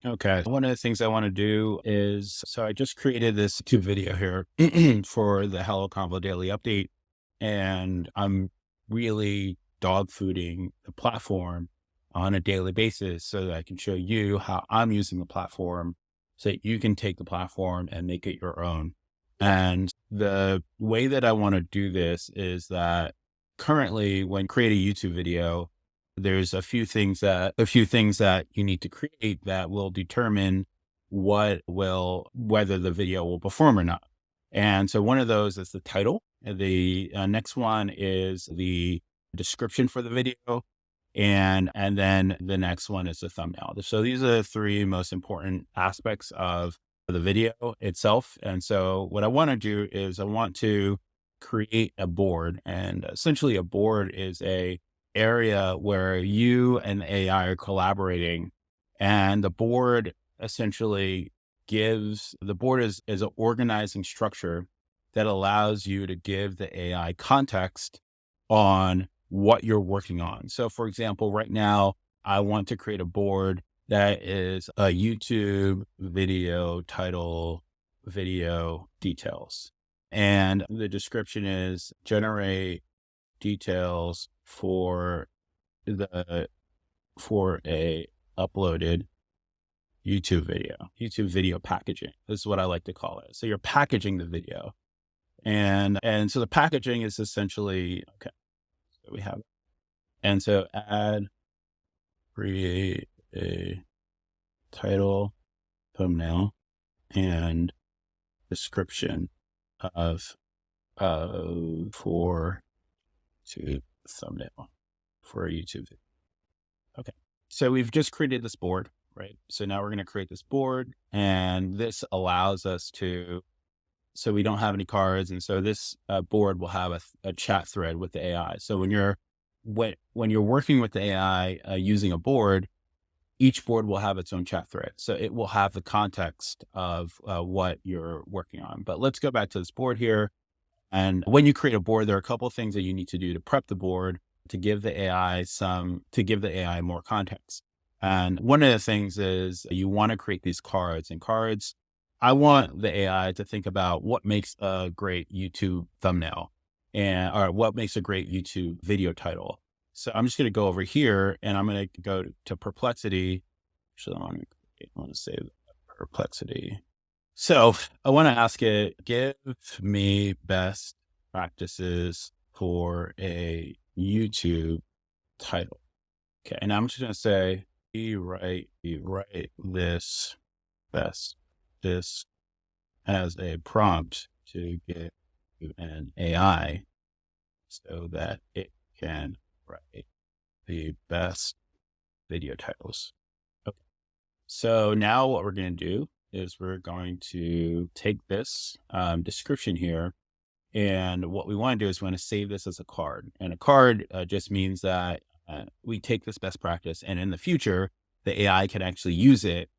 Okay. One of the things I want to do is, so I just created this YouTube video here for the HelloConvo daily update, and I'm really dog fooding the platform on a daily basis so that I can show you how I'm using the platform so that you can take the platform and make it your own. And the way that I want to do this is that currently when you create a YouTube video, there's a few things that you need to create that will determine whether the video will perform or not. And so one of those is the title. The next one is the description for the video. And then the next one is the thumbnail. So these are the three most important aspects of the video itself. And so what I want to do is I want to create a board, and essentially a board is a area where you and the AI are collaborating. And the board essentially is an organizing structure that allows you to give the AI context on what you're working on. So for example, right now, I want to create a board that is a YouTube video title, video details. And the description is generate details for a uploaded YouTube video packaging. This is what I like to call it. So you're packaging the video. And so the packaging is essentially, okay, so we have, and so create a title, thumbnail, and description of, to thumbnail for a YouTube video. Okay. So we've just created this board, right? So now we're going to create this board, and this allows us so we don't have any cards. And so this board will have a chat thread with the AI. So when you're working with the AI using a board, each board will have its own chat thread. So it will have the context of what you're working on. But let's go back to this board here. And when you create a board, there are a couple of things that you need to do to prep the board to give the AI more context. And one of the things is you want to create these cards, and cards, I want the AI to think about what makes a great YouTube thumbnail or what makes a great YouTube video title. So I'm just going to go over here, and I'm going to go to Perplexity. Actually, I want to save Perplexity. So I want to ask it, give me best practices for a YouTube title. Okay. And I'm just going to say, rewrite this as a prompt to give an AI so that it can write the best video titles. Okay. So now what we're going to do is we're going to take this description here, and what we want to do is we want to save this as a card. And a card just means that we take this best practice, and in the future, the AI can actually use it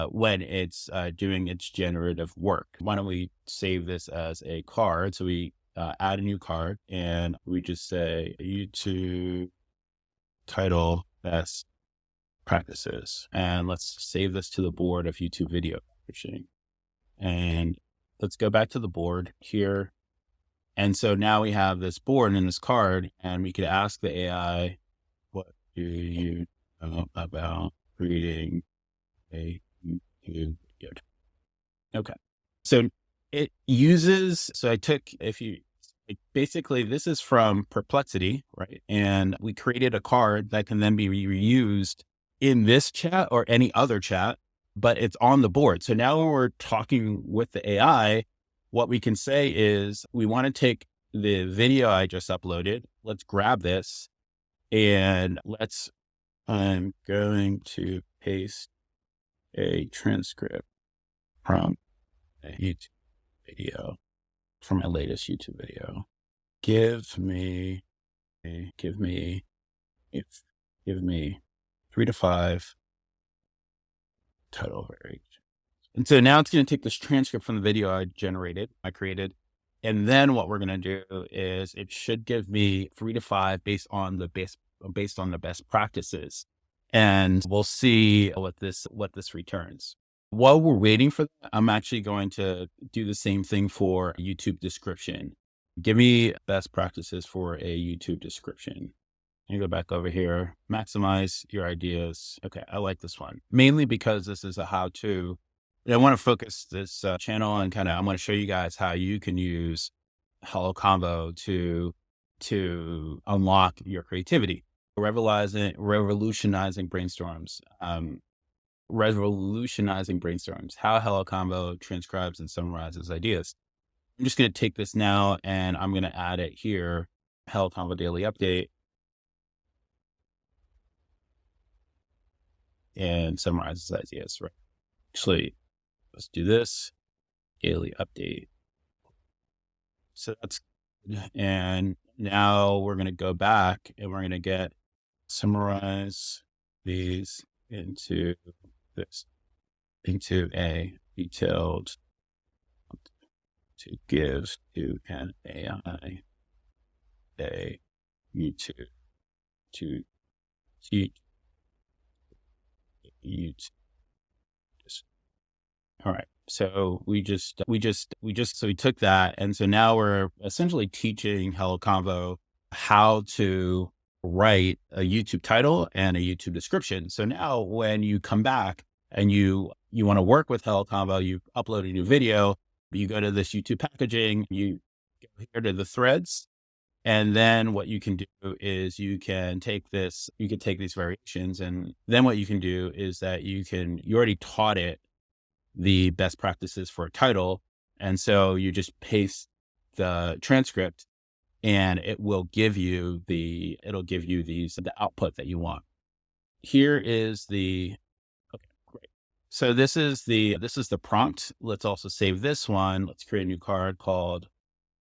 when it's doing its generative work. Why don't we save this as a card? So we add a new card, and we just say YouTube title best practices. And let's save this to the board of YouTube video packaging. And let's go back to the board here. And so now we have this board and this card, and we could ask the AI, what do you know about creating a YouTube video? Okay. So it uses, basically this is from Perplexity, right? And we created a card that can then be reused in this chat or any other chat, but it's on the board. So now when we're talking with the AI, what we can say is we want to take the video I just uploaded. Let's grab this, and I'm going to paste a transcript from a YouTube video, from my latest YouTube video. Give me 3 to 5 title variations. And so now it's going to take this transcript from the video I created. And then what we're going to do is it should give me 3 to 5 based on the best practices. and we'll see what this returns. While we're waiting for that, I'm actually going to do the same thing for YouTube description. Give me best practices for a YouTube description. You go back over here, maximize your ideas. Okay, I like this one, mainly because this is a how-to. I want to focus this channel on I'm going to show you guys how you can use HelloConvo to unlock your creativity. Revolutionizing brainstorms. Revolutionizing brainstorms. How HelloConvo transcribes and summarizes ideas. I'm just going to take this now and I'm going to add it here. HelloConvo daily update. And summarizes ideas, right? Actually, let's do this. Daily update. So that's good. And now we're going to go back and we're going to summarize these into a detailed to give to an AI a YouTube to teach YouTube. All right. So we took that. And so now we're essentially teaching HelloConvo how to write a YouTube title and a YouTube description. So now when you come back and you want to work with HelloConvo, you upload a new video, you go to this YouTube packaging, you go here to the threads. And then what you can do is you can take these variations. And then what you can do is that you already taught it the best practices for a title. And so you just paste the transcript and it will give you the output that you want. Here is okay, great. So this is the prompt. Let's also save this one. Let's create a new card called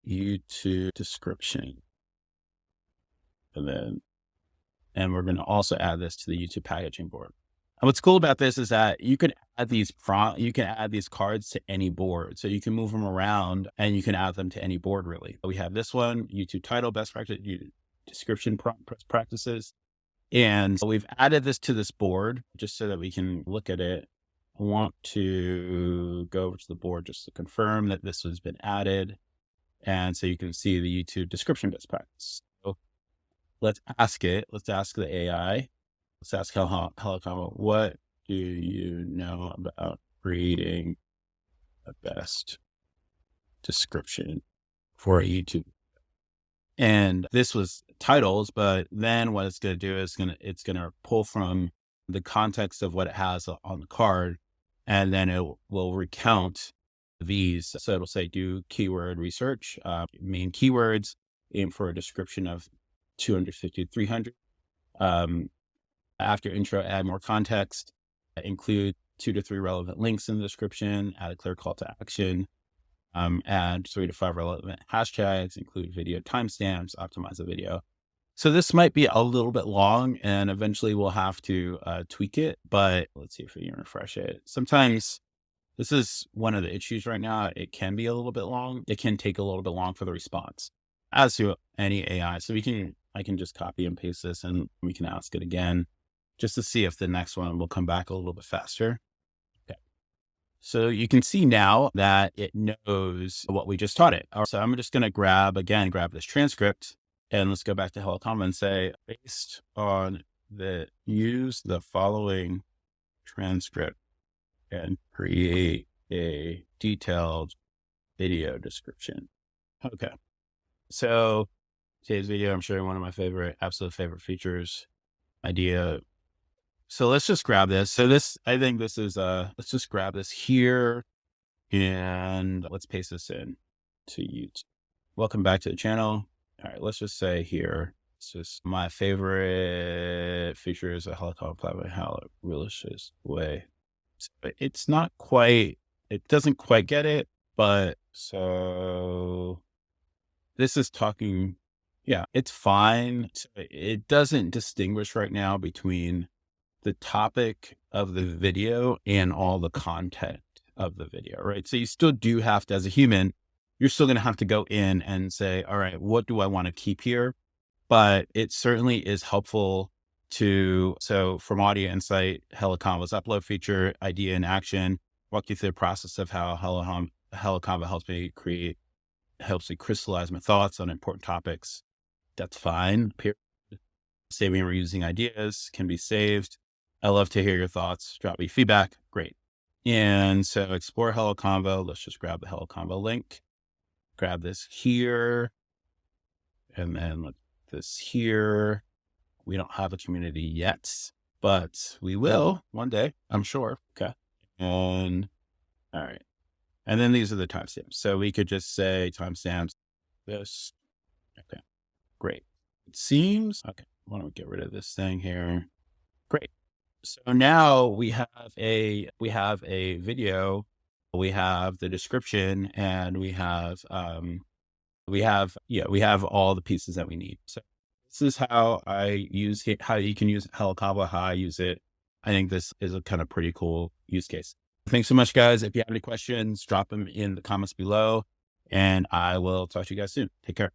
YouTube description. And we're going to also add this to the YouTube packaging board. And what's cool about this is that you can add these cards to any board. So you can move them around and you can add them to any board, really. We have this one, YouTube title, best practice, YouTube description practices. And so we've added this to this board just so that we can look at it. I want to go over to the board just to confirm that this has been added. And so you can see the YouTube description best practice. So let's ask the AI. Let's ask HelloConvo, what do you know about creating the best description for a YouTube? And this was titles, but then what it's going to do is it's going to pull from the context of what it has on the card, and then it will recount these. So it'll say, do keyword research, main keywords, aim for a description of 250 to 300. After intro, add more context, include 2 to 3 relevant links in the description, add a clear call to action, add 3 to 5 relevant hashtags, include video timestamps, optimize the video. So this might be a little bit long and eventually we'll have to tweak it, but let's see if we can refresh it. Sometimes this is one of the issues right now. It can be a little bit long. It can take a little bit long for the response, as to any AI. So I can just copy and paste this and we can ask it again just to see if the next one will come back a little bit faster. Okay. So you can see now that it knows what we just taught it. So I'm just going to grab this transcript and let's go back to HelloConvo and say, based on use the following transcript and create a detailed video description. Okay. So today's video, I'm showing one of my absolute favorite features, idea. So let's just grab this. So I think this is, let's just grab this here and let's paste this in to YouTube. Welcome back to the channel. All right, let's just say here, it's just my favorite feature is a HelloConvo platform, how it realistic way. So it doesn't quite get it, but so this is talking, yeah, it's fine. It doesn't distinguish right now between the topic of the video and all the content of the video, right? So you still do have to, as a human, you're still going to have to go in and say, all right, what do I want to keep here? But it certainly is helpful So from audio insight, HelloConvo's upload feature, idea in action, walk you through the process of how HelloConvo helps me crystallize my thoughts on important topics. That's fine. Saving and reusing ideas can be saved. I love to hear your thoughts. Drop me feedback. Great. And so explore HelloConvo. Let's just grab the HelloConvo link. Grab this here. And then this here. We don't have a community yet, but we will one day, I'm sure. Okay. And all right. And then these are the timestamps. So we could just say timestamps this. Okay. Great. It seems, okay. Why don't we get rid of this thing here? Great. So now we have a video, we have the description, and we have all the pieces that we need. So this is how how you can use HelloConvo, how I use it. I think this is a kind of pretty cool use case. Thanks so much, guys. If you have any questions, drop them in the comments below, and I will talk to you guys soon. Take care.